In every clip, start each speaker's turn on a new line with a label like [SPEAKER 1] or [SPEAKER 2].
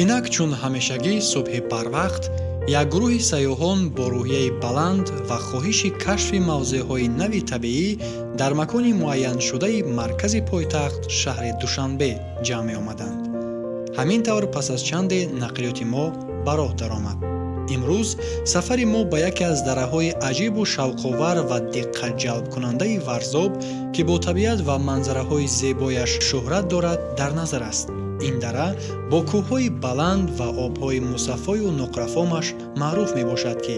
[SPEAKER 1] инак чун ҳамешагӣ субҳи барвақт як гурӯҳи сайёҳон бо рӯҳияи баланд ва хоҳиши кашфи мавзеъҳои нави табиӣ дар макони муайяншудаи маркази пойтахт шаҳри Душанбе ҷамъ меомаданд. ҳамин тавр пас аз чанде нақлиёти мо ба роҳ даромад. имрӯз сафари мо ба яке аз дараҳои аҷибу шавқовар ва диққатҷалбкунандаи Варзоб, ки бо табиат ва манзараҳои зебояш шӯҳрат дорад, дар назар аст. ин дара бо кӯҳҳои баланд ва обҳои мусаффою нуқрафомаш маъруф мебошад, ки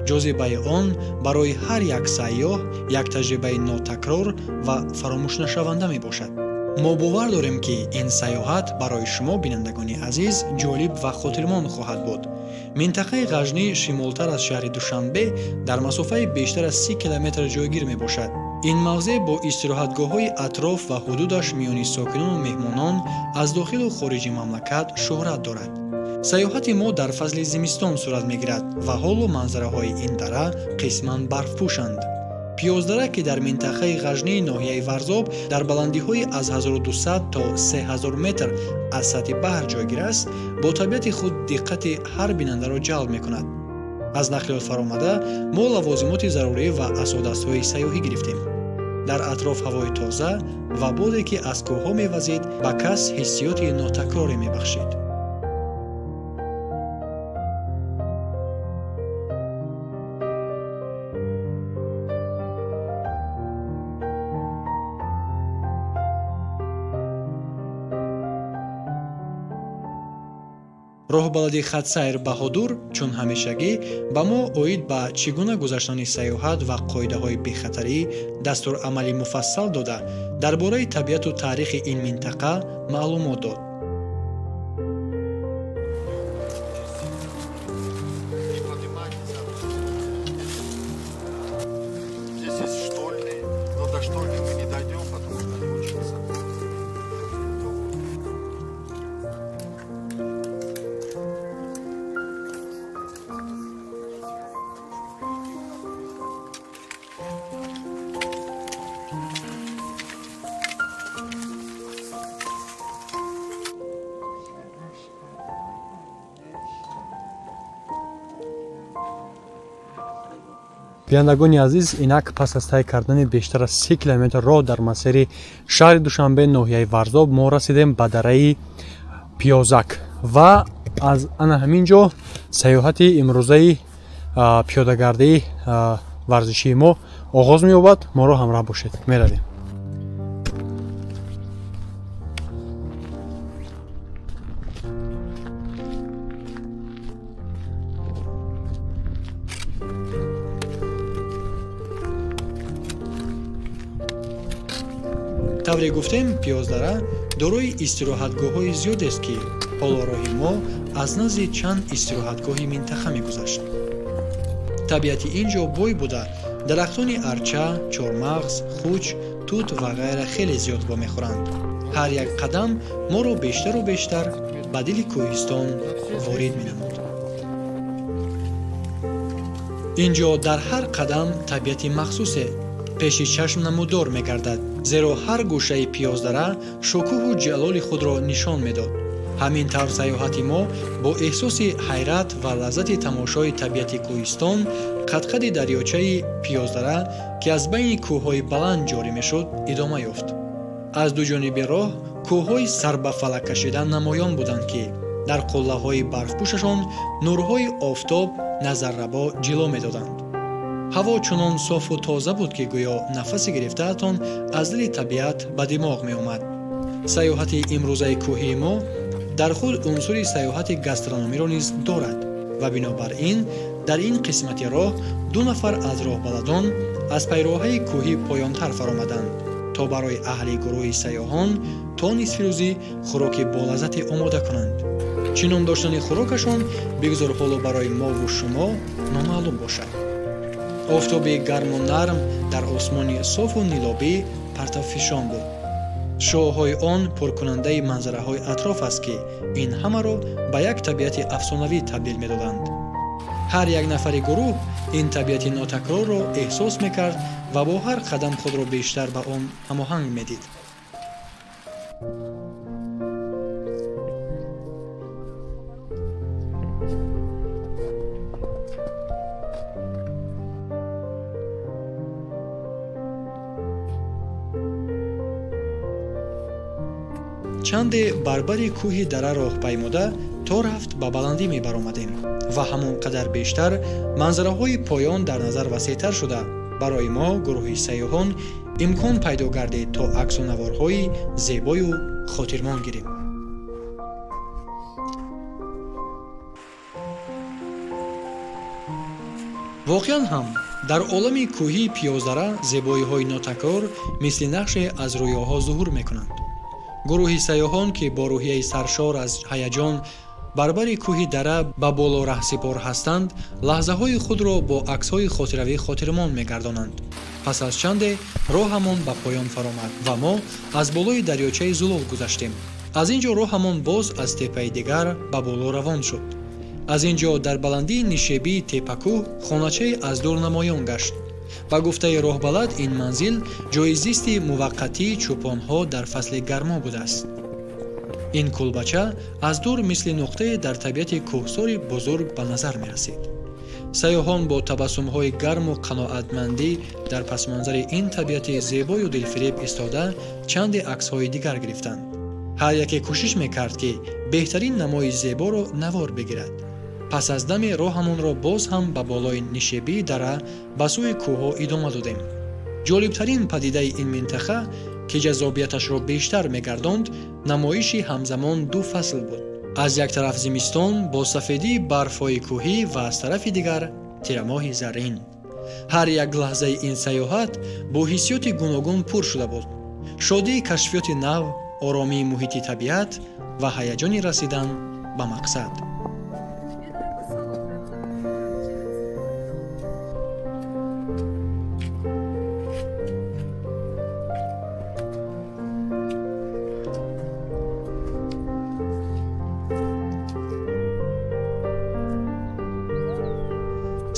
[SPEAKER 1] ҷозибаи он барои ҳар як сайёҳ як таҷрибаи нотакрор ва фаромӯшнашаванда мебошад. мо бовар дорем, ки ин сайёҳат барои шумо бинандагони азиз ҷолиб ва хотирмон хоҳад буд. минтақаи ғажнӣ шимолтар аз шаҳри Душанбе дар масофаи бештар аз 30 километр ҷойгир мебошад. ин мавзеъ бо истироҳатгоҳҳои атроф ва ҳудудаш миёни сокинону меҳмонон аз дохилу хориҷи мамлакат шӯҳрат дорад. сайёҳати мо дар фасли зимистон сурат мегирад ва ҳолу манзараҳои ин дара қисман барфпӯшанд. пиёздара, ки дар минтақаи ғажнии ноҳияи Варзоб дар баландиҳои аз 1200 то 3000 метр аз сатҳи баҳр ҷойгир аст, бо табиати худ диққати ҳар бинандаро ҷалб мекунад. аз нақлиёт фаромада мо лавозимоти зарурӣ ва асодастҳои сайёҳӣ гирифтем. дар атроф ҳавои тоза ва боде, ки аз кӯҳҳо мевазид, ба кас ҳиссиёти нотакроре мебахшид. роҳбалади хатсайр Баҳодур чун ҳамешагӣ ба мо оид ба чӣ гуна гузаштани сайёҳат ва қоидаҳои бехатарӣ дастурамали муфассал дода, дар бораи табиату таърихи ин минтақа маълумот дод. бинандагони азиз, инак пас аз тай кардани бештар аз 30 километр роҳ дар масири шаҳри Душанбе ноҳияи Варзоб мо расидем ба дараи Пиёзак ва аз ана ҳамин ҷо сайёҳати имрӯзаи пиёдагардии варзишии мо оғоз меёбад. моро ҳамроҳ бошед. меравем. тавре гуфтем, пиёздара дорои истироҳатгоҳҳои зиёдест, ки ҳоло роҳи мо аз назди чанд истироҳатгоҳи минтақа мегузашт. табиати ин ҷо бой буда дарахтони арча, чормағз, хуч, тут ва ғайра хеле зиёд вомехӯранд. ҳар як қадам моро бештару бештар ба дили кӯҳистон ворид менамуд. ин ҷо дар ҳар қадам табиати махсусе пеши чашм намудор мегардад, зеро ҳар гӯшаи пиёздара шукӯҳу ҷалоли худро нишон медод. ҳамин тавр сайёҳати мо бо эҳсоси ҳайрат ва лаззати тамошои табиати кӯҳистон қад-қади дарёчаи пиёздара, ки аз байни кӯҳҳои баланд ҷорӣ мешуд, идома ёфт. аз дуҷониби роҳ кӯҳҳои сар ба фалак кашида намоён буданд, ки дар қуллаҳои барфпӯшашон нурҳои офтоб назаррабо ҷило медоданд. ҳаво чунон софу тоза буд, ки гӯё нафасе гирифтаатон аз дили табиат ба димоғ меомад. сайёҳати имрӯзаи кӯҳии мо дар худ унсури сайёҳати гастрономиро низ дорад ва бинобар ин дар ин қисмати роҳ 2 нафар аз роҳбаладон аз пайроҳаи кӯҳӣ поёнтар фаромаданд, то барои аҳли гурӯҳи сайёҳон то нисфирӯзӣ хӯроки болаззате омода кунанд. чӣ ном доштани хӯрокашон бигзор ҳоло барои мову шумо номаълум бошад. офтоби гарму нарм дар осмони софу нилобӣ партовфишон буд. шоҳҳои он пуркунандаи манзараҳои атроф аст, ки ин ҳамаро ба як табиати афсонавӣ табдил медоданд. ҳар як нафари гурӯҳ ин табиати нотакрорро эҳсос мекард ва бо ҳар қадам худро бештар ба он ҳамоҳанг медид. чанде барбари кӯҳи дара роҳ паймуда то рафт ба баландӣ мебаромадем ва ҳамон қадар бештар манзараҳои поён дар назар васеътар шуда барои мо гурӯҳи сайёҳон имкон пайдо гардид то аксунаворҳои зебою хотирмон гирем. воқеан ҳам дар олами кӯҳии пиёздара зебоиҳои нотакрор мисли нақше аз рӯёҳо зуҳур мекунанд. гурӯҳи сайёҳон ки бо рӯҳияи саршор аз ҳаяҷон барбари кӯҳи дара ба боло раҳсипор ҳастанд, лаҳзаҳои худро бо аксҳои хотиравӣ хотирмон мегардонанд. пас аз чанде роҳамон ба поён фаромад ва мо аз болои дарёчаи Зулол гузаштем. аз ин ҷо роҳамон боз аз теппаи дигар ба боло равон шуд. аз ин ҷо дар баландии нишебии теппакӯҳ хоначае аз дур намоён гашт. ба гуфтаи роҳбалад ин манзил ҷои зисти муваққатии чӯпонҳо дар фасли гармо будааст. ин кулбача аз дур мисли нуқтае дар табиати кӯҳсори бузург ба назар мерасид. сайёҳон бо табассумҳои гарму қаноатмандӣ дар пасманзари ин табиати зебою дилфиреб истода чанде аксҳои дигар гирифтанд. ҳар яке кӯшиш мекард ки беҳтарин намои зеборо навор бигирад. пас аз даме роҳамонро боз ҳам ба болои нишебии дара ба сӯи кӯҳҳо идома додем. ҷолибтарин падидаи ин минтақа ки ҷаззобияташро бештар мегардонд, намоиши ҳамзамон ду фасл буд. аз як тараф зимистон бо сафедии барфҳои кӯҳӣ ва аз тарафи дигар тирамоҳи заррин. ҳар як лаҳзаи ин саёҳат бо ҳиссиёти гуногун пур шуда буд. шодии кашфиёти нав, оромии муҳити табиат ва ҳаяҷони расидан ба мақсад.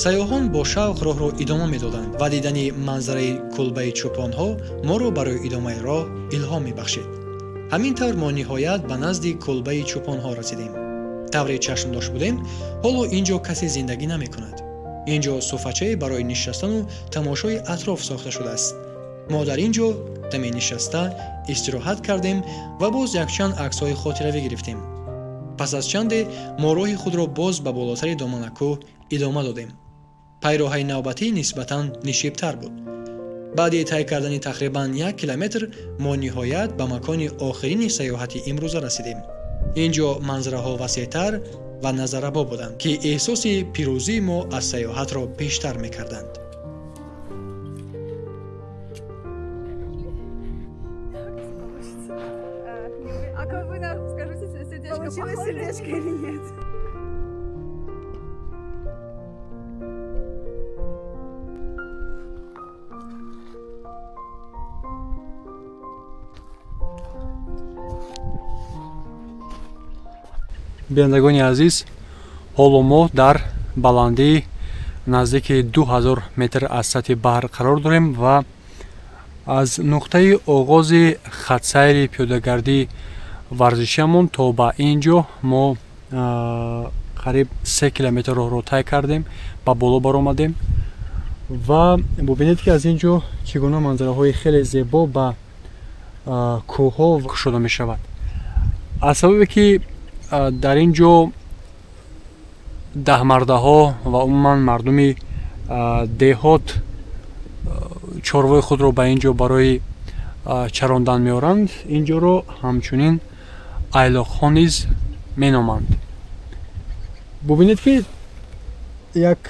[SPEAKER 1] сайёҳон бо шавқ роҳро идома медоданд ва дидани манзараи кулбаи чӯпонҳо моро барои идомаи роҳ илҳом мебахшид. ҳамин тавр мо ниҳоят ба назди кулбаи чӯпонҳо расидем. тавре чашмдош будем, ҳоло ин ҷо касе зиндагӣ намекунад. ин ҷо суфачае барои нишастану тамошои атроф сохта шудааст. мо дар ин ҷо даме нишаста истироҳат кардем ва боз якчанд аксҳои хотиравӣ гирифтем. пас аз чанде мо роҳи худро боз ба болотари доманакӯҳ идома додем. пайроҳаи навбатӣ нисбатан нишебтар буд. баъди тай кардани тақрибан 1 километр мо ниҳоят ба макони охирини саёҳати имрӯза расидем. ин ҷо манзараҳо васеътар ва назаррабо буданд, ки эҳсоси пирӯзии мо аз саёҳатро бештар мекарданд.
[SPEAKER 2] бинандагони азиз, ҳоло мо дар баландии наздики 2000 метр аз сатҳи баҳр қарор дорем ва аз нуқтаи оғози хатсайри пиёдагардии варзишиамон то ба ин ҷо мо қариб 3 километр роҳро тай кардем, ба боло баромадем ва бубинед ки аз ин ҷо чӣ гуна манзараҳои хеле зебо ба кӯҳҳо кушода мешавад. аз сабабе ки дар ин ҷо даҳмардаҳо ва умуман мардуми деҳот чорвои худро ба ин ҷо барои чарондан меоранд, ин ҷоро ҳамчунин айлоқҳо низ меноманд. бубинед ки як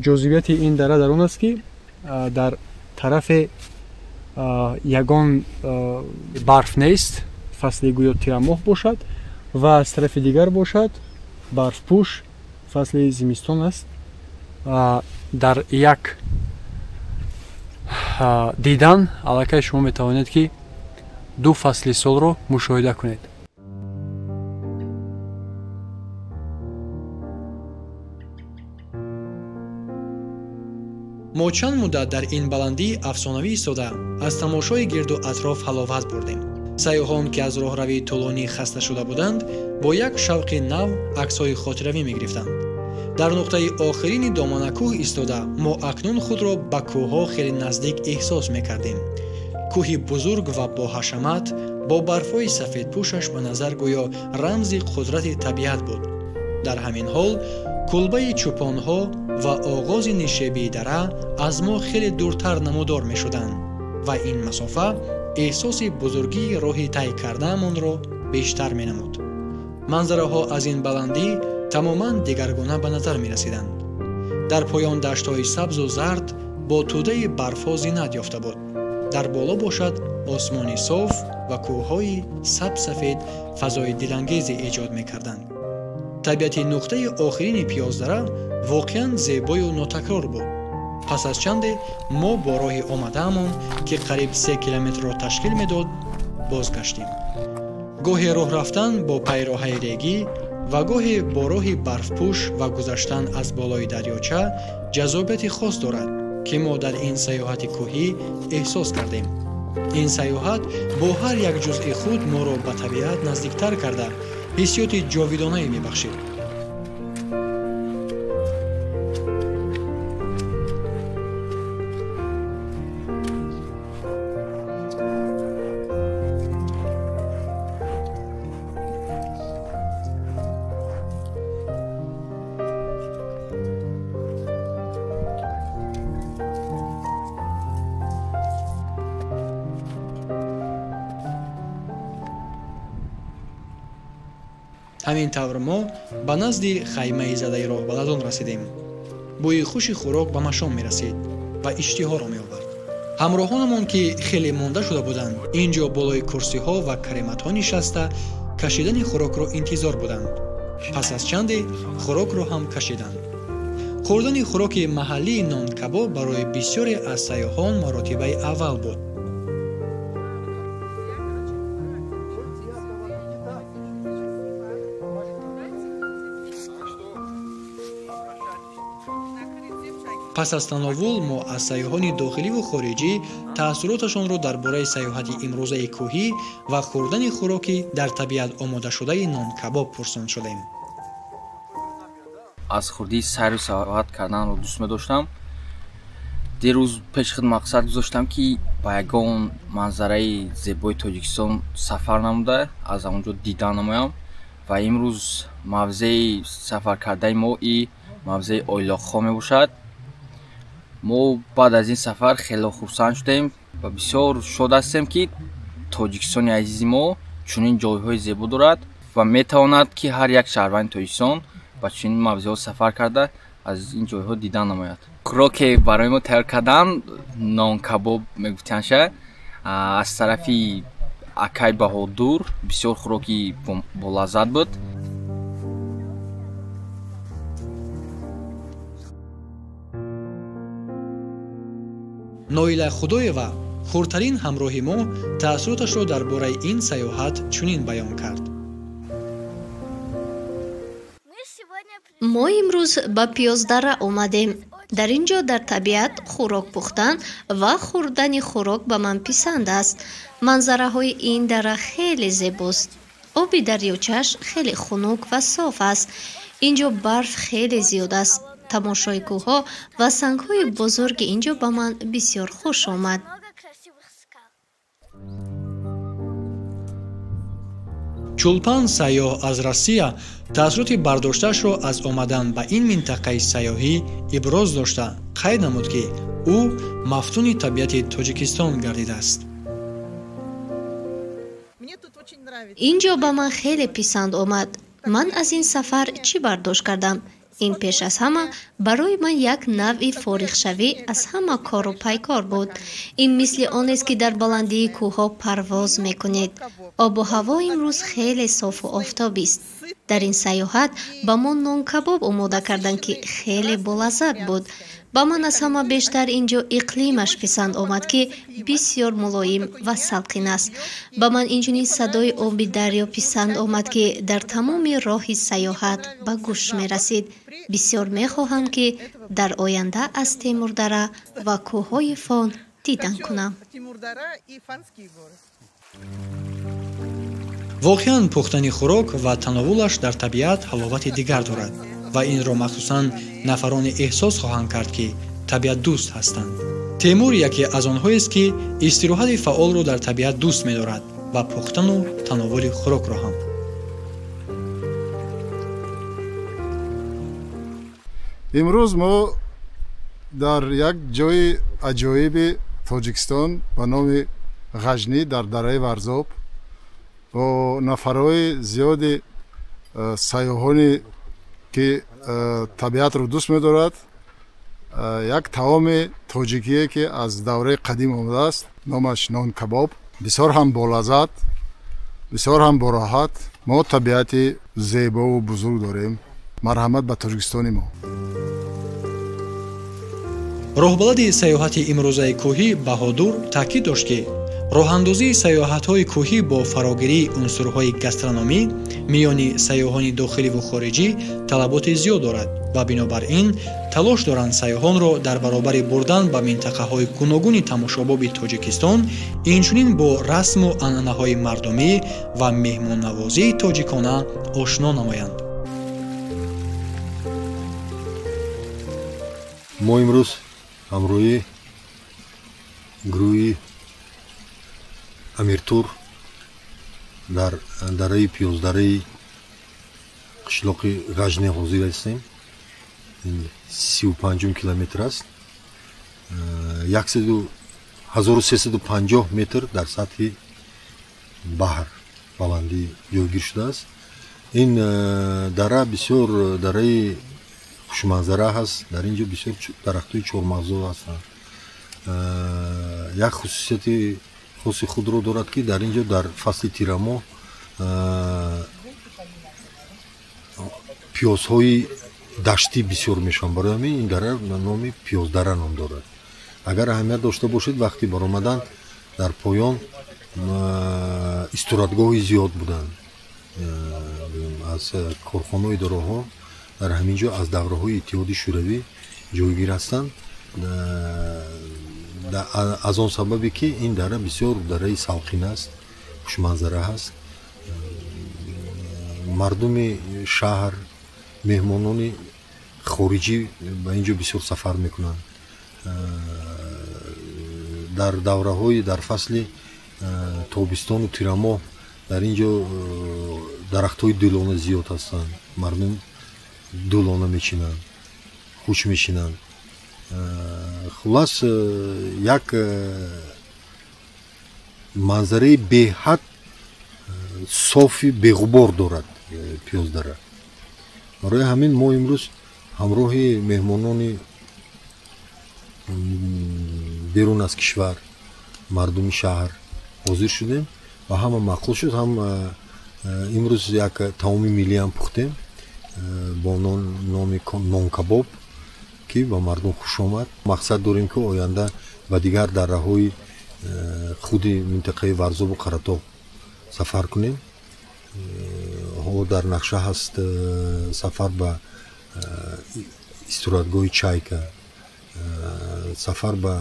[SPEAKER 2] ҷозибияти ин дара дар он аст ки дар тарафе ягон барф нест, фасли гӯё тирамоҳ бошад ва аз тарафи дигар бошад барфпӯш, фасли зимистон аст. дар як дидан аллакай шумо метавонед ки ду фасли солро мушоҳида кунед.
[SPEAKER 1] мо чанд муддат дар ин баландии афсонавӣ истода аз тамошои гирду атроф ҳаловат бурдем. сайёҳон ки аз роҳравии тӯлонӣ хаста шуда буданд, бо як шавқи нав аксҳои хотиравӣ мегирифтанд. дар нуқтаи охирини доманакӯҳ истода мо акнун худро ба кӯҳҳо хеле наздик эҳсос мекардем. кӯҳи бузург ва боҳашамат با برفهای سفیدپوشش به نظر گویا رمزی قدرت طبیعت بود. در همین حال کلبه چوپانها و آغاز نشیبی دره از ما خیلی دورتر نمودار می شدند و این مسافه احساس بزرگی راهی طی کرده‌مان را بیشتر می نمود. منظره ها از این بلندی تماما دیگرگونه به نظر می رسیدند. در پایان دشت های سبز و زرد با توده برفها زینت یافته بود. در بالا باشد آسمانی صاف و کوههای سبز سفید فضای دلانگیزی ایجاد می کردند. طبیعت نقطه آخرین پیازدره واقعا زیبای و ناتکرار بود. پس از چند ما با راه آمده‌مان که قریب 3 کیلومتر را تشکیل میداد بازگشتیم. گاهی راه رفتن با پیراههای ریگی و گاهی با راه برفپوش و گذشتن از بالای دریاچه جذابیت خاص دارد که ما در این سیاحت کوهی احساس کردیم. این سیاحت با هر یک جزء خود ما را به طبیعت نزدیکتر کرده حسیات جاویدانه‌ای می‌بخشید. همین طور ما به نزد خیمه زده راه بلدان رسیدیم. بوی خوش خوراک به مشام می رسید و اشتها را می آورد. همراهانمان که خیلی مانده شده بودند اینجا بالای کرسی ها و کریمت ها نشسته کشیدن خوراک را انتظار بودند. پس از چند خوراک را هم کشیدند. خوردن خوراک محلی نان کباب برای بسیاری از سیاحان مراتبه اول بود. پس از تناول ما از سیاحان داخلی و خارجی تأثیراتشان را درباره سیاحت امروزه کوهی و خوردن خوراکی در طبیعت آماده شده نان کباب پرسان شدیم.
[SPEAKER 3] از خوردی سیر و سیاحت کردن را دوست داشتم. دیروز پیش خود مقصد گذاشتم که با یگان منظره زیبای تاجیکستان سفر نموده از اونجا دیدن نمایم و امروز موضع سفر کرده ما ای موضع آیلاخا می باشد. ما بعد از این سفر خیلی خرسند شدیم و بسیار شاد هستیم که تاجیکستان عزیز ما چنین جایهای زیبا دارد و میتواند که هر یک شهروند تاجیکستان با چنین موضوع سفر کرده از این جایها دیدن نماید. خوراک برای ما تیار کردن نان کباب میگفتند از طرفی اکای بهادور بسیار خوراکی با لذت بود.
[SPEAKER 1] نویلا خدایوا خردترین همراه ما تأثیراتش را درباره این سیاحت چنین بیان کرد.
[SPEAKER 4] ما امروز به پیازدره آمدیم. در اینجا در طبیعت خوراک پختن و خوردن خوراک به من پسند است. منظره های این دره خیلی زیباست. آب دریاچه‌اش خیلی خنک و صاف است. اینجا برف خیلی زیاد است. تماشای کوه‌ها و سنگ‌های بزرگ اینجا به من بسیار خوش آمد.
[SPEAKER 1] چولپان سیاح از روسیه تأثیرات برداشتش را از آمدن به این منطقه سیاحی ابراز داشته قید نمود که او مفتون طبیعت تاجیکستان گردیده است.
[SPEAKER 4] اینجا به من خیلی پسند آمد. من از این سفر چی برداشت کردم؟ این پیش از همه برای من یک نوع فارغ شوی از همه کار و پیکار بود. این مثل آن است که در بلندی کوه‌ها پرواز میکنید. آب و هوا امروز خیلی صاف و آفتابی است. در این سیاحت با ما نان کباب آماده کردن که خیلی بلذت بود. با من از همه بیشتر اینجا اقلیمش پسند آمد که بسیار ملایم و سلقین است. با من اینجوری صدای آب دریا پسند آمد که در تمام راه سیاحت به گوش می رسید. بسیار می خواهم که در آینده از تیموردره و کوههای فان دیدن کنم.
[SPEAKER 1] واقعاً پختن خوراک و تناولش در طبیعت حلاوت دیگر دارد و این را مخصوصاً نفران احساس خواهند کرد که طبیعت دوست هستند. تیمور یکی از آنهایی است که استراحت فعال را در طبیعت دوست می‌دارد ва пухтану тановули хӯрокро ҳам.
[SPEAKER 5] имрӯз мо дар як ҷои аҷоиби тоҷикистон ба номи ғажнӣ дар дараи варзоб бо нафарҳои зиёди сайёҳоне ки табиатро дӯст медорад як таоми тоҷикие ки аз давраи қадим омадааст, номаш нон кабоб, бисёр ҳам болаззат, бисёр ҳам бороҳат. мо табиати зебову бузург дорем. марҳамат ба тоҷикистони мо.
[SPEAKER 1] роҳбалади сайёҳати имрӯзаи кӯҳӣ Баҳодур таъкид дошт ки роҳандозии сайёҳатҳои кӯҳӣ бо фарогирии унсурҳои гастрономӣ миёни сайёҳони дохиливу хориҷӣ талаботи зиёд дорад ва бинобар ин талош доранд сайёҳонро дар баробари бурдан ба минтақаҳои гуногуни тамошобоби Тоҷикистон инчунин бо расму анъанаҳои мардумӣ ва меҳмоннавозии тоҷикона ошно намоянд.
[SPEAKER 6] мо имрӯз ҳамроҳи гурӯҳи амиртур дар дараи пиёздараи қишлоқи ғажне ҳозир ҳастем. 35 километр аст. 1350 метр дар сатҳи баҳр баландӣ ҷойгир шудааст. ин дара бисёр дараи хушманзара ҳаст. дар ин ҷо бисёр дарахтҳои чормағзо ҳастанд. як хусусияти хоси худро дорад ки дар ин ҷо дар фасли тирамо пиёзҳои даштӣ бисёр мешаванд. барои ҳамин ин дара номи пиёздара ном дорад. агар аҳамият дошта бошед вақти баромадан дар поён истироҳатгоҳи зиёд буданд аз корхонаҳои идораҳо дар ҳамин ҷо аз давраҳои иттиҳоди шӯравӣ ҷойгир ҳастанд. аз он сабабе ки ин дара бисёр дараи салқин аст, хушманзара ҳаст. мардуми шаҳр, меҳмонони хориҷӣ ба ин ҷо бисёр сафар мекунанд. дар давраҳои дар фасли тобистону тирамоҳ дар ин ҷо дарахтҳои дӯлона зиёд ҳастанд. мардум дӯлона мечинанд, хуш мешинанд. хулас як манзараи беҳад софи беғубор дорад пиёздара. барои ҳамин мо имрӯз ҳамроҳи меҳмонони берун аз кишвар, мардуми шаҳр ҳозир шудем ва ҳама маъқул шуд. ҳам имрӯз як таоми миллиам пухтем бо номи нон кабоб ки ба мардум хуш омад. мақсад дорем ки оянда ба дигар дараҳои худи минтақаи варзобу қаратоғ сафар кунем. ҳоло дар нақша ҳаст сафар ба истироҳатгоҳи Чайка, сафар ба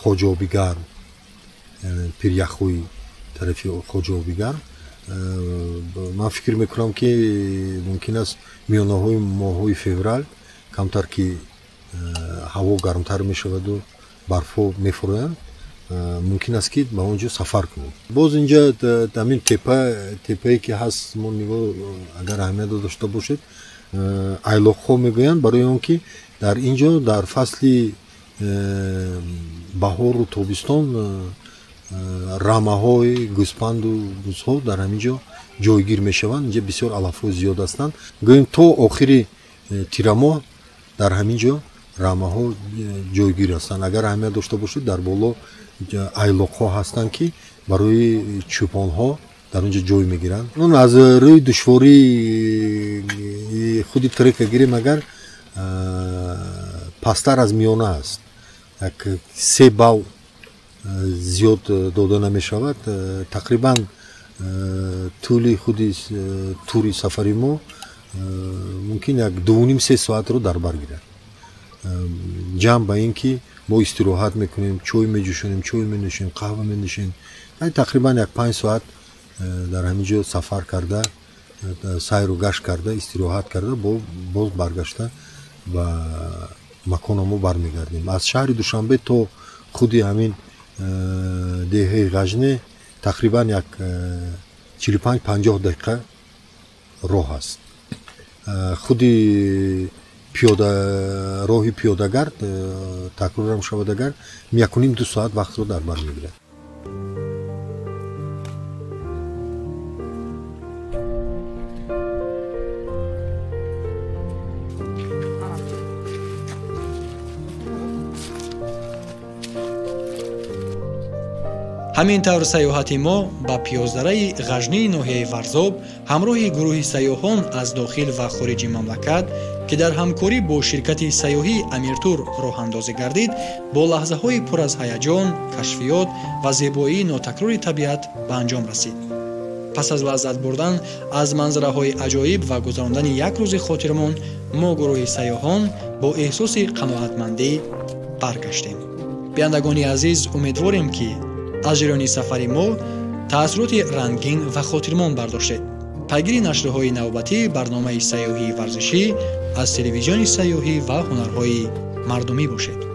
[SPEAKER 6] Хоҷаобигарм, пиряхҳои тарафи Хоҷаобигарм. ман фикр мекунам ки мумкин аст миёнаҳои моҳҳои феврал камтар ки ҳаво гармтар мешаваду барфҳо мефуроянд, мумкин аст ки ба он ҷо сафар кунем. боз инҷа ҳамин тепае ки ҳаст, мо нигоҳ агар аҳамият дошта бошед, айлоқҳо мегӯянд, барои он ки дар ин ҷо дар фасли баҳору тобистон рамаҳои гӯспанду бузҳо дар ҳамин ҷо ҷойгир мешаванд. инҷа бисёр алафҳои зиёд ҳастанд. гӯем то охири тирамоҳ дар ҳамин ҷо рамаҳо ҷойгир ҳастанд. агар аҳамият дошта бошед, дар боло айлоқҳо ҳастанд ки барои чӯпонҳо дар он ҷо ҷой мегиранд. аз рӯи душвории худи трека гирем, агар пастар аз миёна аст, як 3 бал зиёд дода намешавад. тақрибан тӯли худи тури сафари мо мумкин як 2.5-3 соатро дар бар гирад. ҷамъ ба ин ки мо истироҳат мекунем, чой меҷӯшонем, чой менӯшем, қаҳва менӯшем. тақрибан як 5 соат дар ҳамин ҷо сафар карда, сайру гашт карда, истироҳат карда, боз баргашта ба маконамо бармегардем. аз шаҳри Душанбе то худи ҳамин деҳаи ғажнӣ тақрибан як 45-50 дақиқа роҳ аст. худи роҳи пиёдагард такрорам шавад агар 1.5-2 соат вақтро дар бар мегирад.
[SPEAKER 1] ҳамин тавр сайёҳати мо ба пиёздараи ғажнии ноҳияи Варзоб ҳамроҳи гурӯҳи сайёҳон аз дохил ва хориҷи мамлакат ки дар ҳамкорӣ бо ширкати сайёҳии Амиртур роҳандозӣ гардид, бо лаҳзаҳои пур аз ҳаяҷон, кашфиёт ва зебоии нотакрори табиат ба анҷом расид. пас аз лаззат бурдан аз манзараҳои аҷоиб ва гузарондани як рӯзи хотирмон, мо гурӯҳи сайёҳон бо эҳсоси қаноатмандӣ баргаштем. биандагони азиз, умедворем ки аз ҷараёни сафари мо таъссуроти рангин ва хотирмон бардоштед. пайгири нашрҳои навбатии барномаи сайёҳии варзишӣ аз телевизиони сайёҳӣ ва ҳунарҳои мардумӣ бошед.